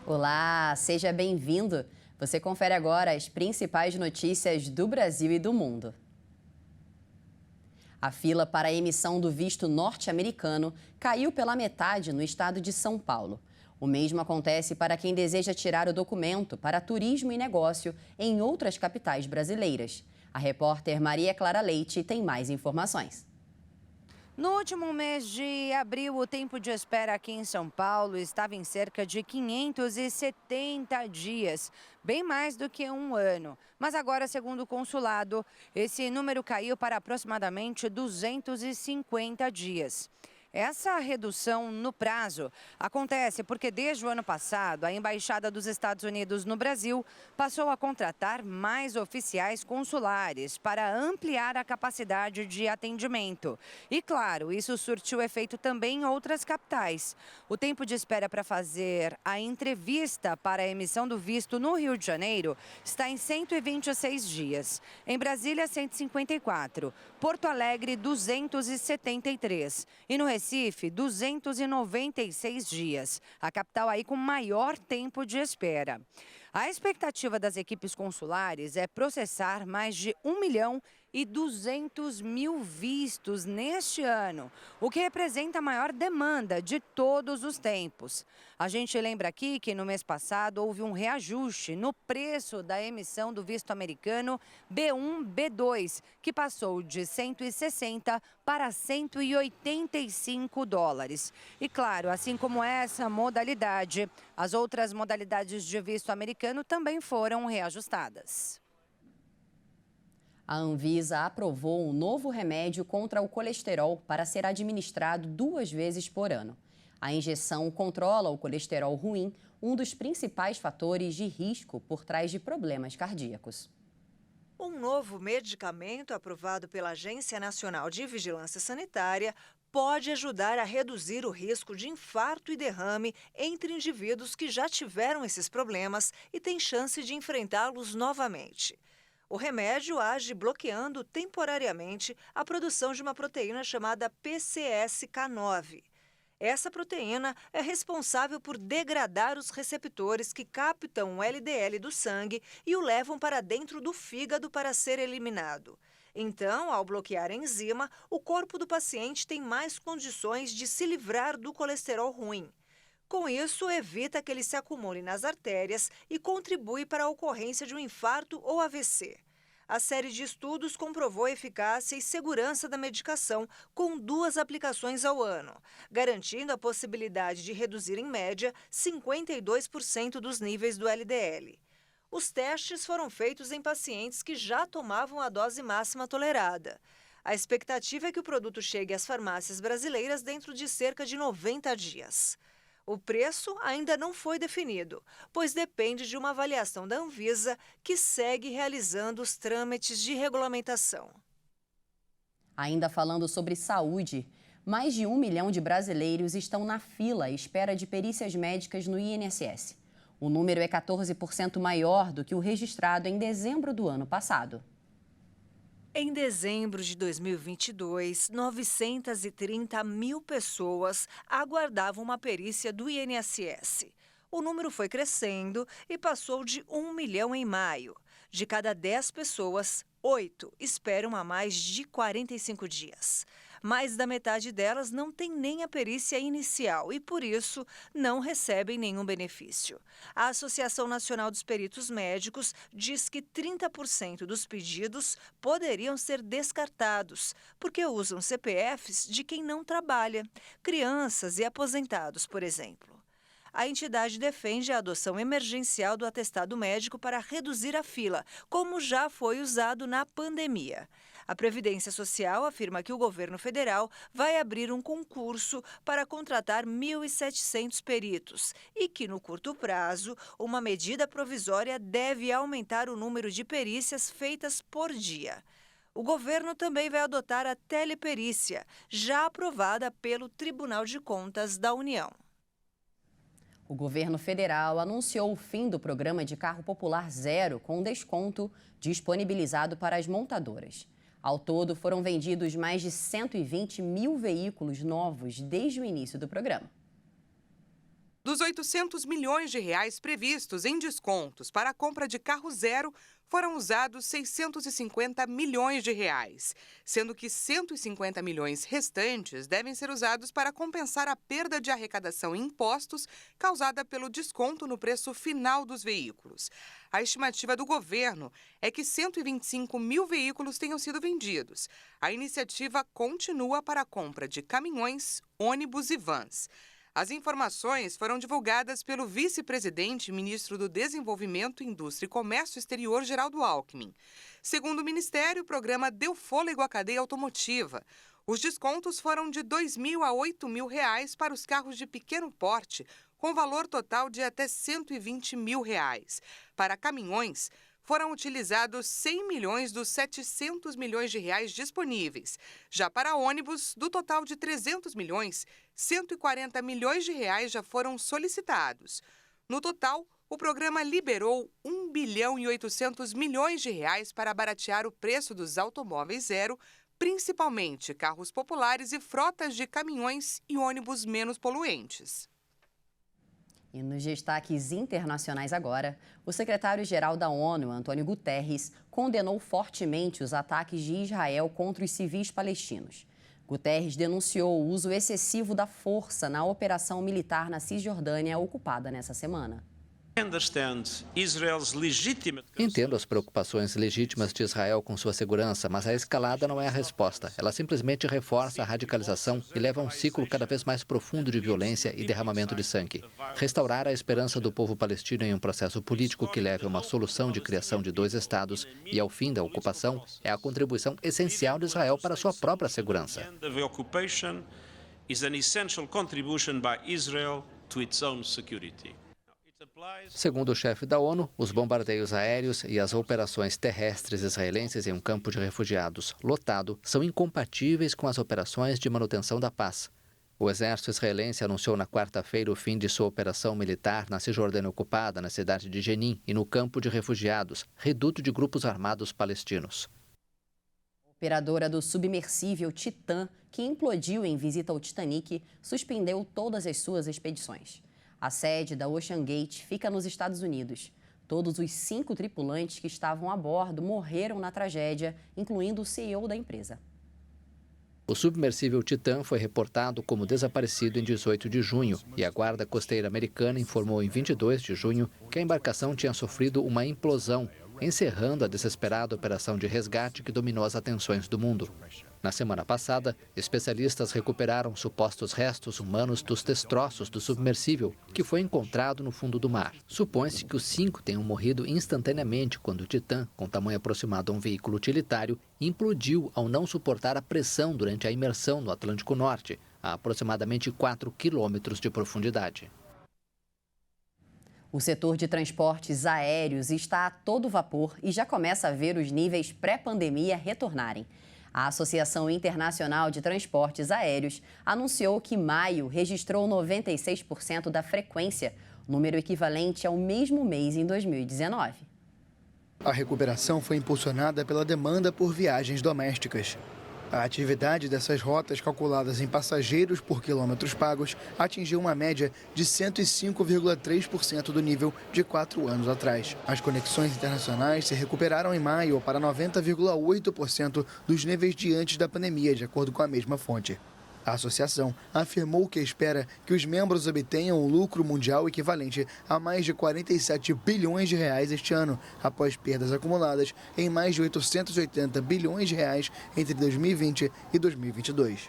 Olá, seja bem-vindo. Você confere agora as principais notícias do Brasil e do mundo. A fila para a emissão do visto norte-americano caiu pela metade no estado de São Paulo. O mesmo acontece para quem deseja tirar o documento para turismo e negócio em outras capitais brasileiras. A repórter Maria Clara Leite tem mais informações. No último mês de abril, o tempo de espera aqui em São Paulo estava em cerca de 570 dias, bem mais do que um ano. Mas agora, segundo o consulado, esse número caiu para aproximadamente 250 dias. Essa redução no prazo acontece porque desde o ano passado, a Embaixada dos Estados Unidos no Brasil passou a contratar mais oficiais consulares para ampliar a capacidade de atendimento. E claro, isso surtiu efeito também em outras capitais. O tempo de espera para fazer a entrevista para a emissão do visto no Rio de Janeiro está em 126 dias. Em Brasília, 154. Porto Alegre, 273. E no Recife, 296 dias. A capital aí com maior tempo de espera. A expectativa das equipes consulares é processar mais de 1.200.000 vistos neste ano, o que representa a maior demanda de todos os tempos. A gente lembra aqui que no mês passado houve um reajuste no preço da emissão do visto americano B1, B2, que passou de 160 para 185 dólares. E claro, assim como essa modalidade, as outras modalidades de visto americano também foram reajustadas. A Anvisa aprovou um novo remédio contra o colesterol para ser administrado 2 vezes por ano. A injeção controla o colesterol ruim, um dos principais fatores de risco por trás de problemas cardíacos. Um novo medicamento aprovado pela Agência Nacional de Vigilância Sanitária pode ajudar a reduzir o risco de infarto e derrame entre indivíduos que já tiveram esses problemas e têm chance de enfrentá-los novamente. O remédio age bloqueando temporariamente a produção de uma proteína chamada PCSK9. Essa proteína é responsável por degradar os receptores que captam o LDL do sangue e o levam para dentro do fígado para ser eliminado. Então, ao bloquear a enzima, o corpo do paciente tem mais condições de se livrar do colesterol ruim. Com isso, evita que ele se acumule nas artérias e contribui para a ocorrência de um infarto ou AVC. A série de estudos comprovou a eficácia e segurança da medicação com 2 aplicações ao ano, garantindo a possibilidade de reduzir, em média, 52% dos níveis do LDL. Os testes foram feitos em pacientes que já tomavam a dose máxima tolerada. A expectativa é que o produto chegue às farmácias brasileiras dentro de cerca de 90 dias. O preço ainda não foi definido, pois depende de uma avaliação da Anvisa, que segue realizando os trâmites de regulamentação. Ainda falando sobre saúde, mais de 1 milhão de brasileiros estão na fila à espera de perícias médicas no INSS. O número é 14% maior do que o registrado em dezembro do ano passado. Em dezembro de 2022, 930 mil pessoas aguardavam uma perícia do INSS. O número foi crescendo e passou de 1 milhão em maio. De cada 10 pessoas, 8 esperam há mais de 45 dias. Mais da metade delas não tem nem a perícia inicial e, por isso, não recebem nenhum benefício. A Associação Nacional dos Peritos Médicos diz que 30% dos pedidos poderiam ser descartados, porque usam CPFs de quem não trabalha, crianças e aposentados, por exemplo. A entidade defende a adoção emergencial do atestado médico para reduzir a fila, como já foi usado na pandemia. A Previdência Social afirma que o governo federal vai abrir um concurso para contratar 1.700 peritos e que, no curto prazo, uma medida provisória deve aumentar o número de perícias feitas por dia. O governo também vai adotar a teleperícia, já aprovada pelo Tribunal de Contas da União. O governo federal anunciou o fim do programa de carro popular zero com desconto disponibilizado para as montadoras. Ao todo, foram vendidos mais de 120 mil veículos novos desde o início do programa. Dos R$ 800 milhões previstos em descontos para a compra de carro zero, foram usados R$ 650 milhões, sendo que R$ 150 milhões restantes devem ser usados para compensar a perda de arrecadação em impostos causada pelo desconto no preço final dos veículos. A estimativa do governo é que 125 mil veículos tenham sido vendidos. A iniciativa continua para a compra de caminhões, ônibus e vans. As informações foram divulgadas pelo vice-presidente e ministro do Desenvolvimento, Indústria e Comércio Exterior, Geraldo Alckmin. Segundo o Ministério, o programa deu fôlego à cadeia automotiva. Os descontos foram de R$ 2.000 a R$ 8.000 para os carros de pequeno porte, com valor total de até R$ 120 mil. Para caminhões, foram utilizados 100 milhões dos 700 milhões de reais disponíveis. Já para ônibus, do total de 300 milhões, 140 milhões de reais já foram solicitados. No total, o programa liberou 1 bilhão e 800 milhões de reais para baratear o preço dos automóveis zero, principalmente carros populares e frotas de caminhões e ônibus menos poluentes. E nos destaques internacionais agora, o secretário-geral da ONU, Antônio Guterres, condenou fortemente os ataques de Israel contra os civis palestinos. Guterres denunciou o uso excessivo da força na operação militar na Cisjordânia ocupada nessa semana. Entendo as preocupações legítimas de Israel com sua segurança, mas a escalada não é a resposta. Ela simplesmente reforça a radicalização e leva a um ciclo cada vez mais profundo de violência e derramamento de sangue. Restaurar a esperança do povo palestino em um processo político que leve a uma solução de criação de 2 estados e ao fim da ocupação é a contribuição essencial de Israel para a sua própria segurança. Segundo o chefe da ONU, os bombardeios aéreos e as operações terrestres israelenses em um campo de refugiados lotado são incompatíveis com as operações de manutenção da paz. O exército israelense anunciou na quarta-feira o fim de sua operação militar na Cisjordânia ocupada, na cidade de Jenin e no campo de refugiados, reduto de grupos armados palestinos. A operadora do submersível Titã, que implodiu em visita ao Titanic, suspendeu todas as suas expedições. A sede da Ocean Gate fica nos Estados Unidos. Todos os 5 tripulantes que estavam a bordo morreram na tragédia, incluindo o CEO da empresa. O submersível Titã foi reportado como desaparecido em 18 de junho e a Guarda Costeira Americana informou em 22 de junho que a embarcação tinha sofrido uma implosão, encerrando a desesperada operação de resgate que dominou as atenções do mundo. Na semana passada, especialistas recuperaram supostos restos humanos dos destroços do submersível, que foi encontrado no fundo do mar. Supõe-se que os 5 tenham morrido instantaneamente quando o Titã, com tamanho aproximado a um veículo utilitário, implodiu ao não suportar a pressão durante a imersão no Atlântico Norte, a aproximadamente 4 quilômetros de profundidade. O setor de transportes aéreos está a todo vapor e já começa a ver os níveis pré-pandemia retornarem. A Associação Internacional de Transportes Aéreos anunciou que maio registrou 96% da frequência, número equivalente ao mesmo mês em 2019. A recuperação foi impulsionada pela demanda por viagens domésticas. A atividade dessas rotas, calculadas em passageiros por quilômetros pagos, atingiu uma média de 105,3% do nível de 4 anos atrás. As conexões internacionais se recuperaram em maio para 90,8% dos níveis de antes da pandemia, de acordo com a mesma fonte. A associação afirmou que espera que os membros obtenham um lucro mundial equivalente a mais de 47 bilhões de reais este ano, após perdas acumuladas em mais de 880 bilhões de reais entre 2020 e 2022.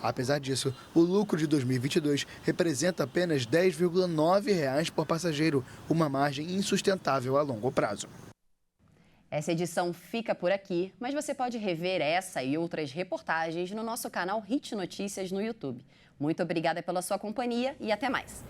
Apesar disso, o lucro de 2022 representa apenas R$ 10,9 por passageiro, uma margem insustentável a longo prazo. Essa edição fica por aqui, mas você pode rever essa e outras reportagens no nosso canal Hit Notícias no YouTube. Muito obrigada pela sua companhia e até mais.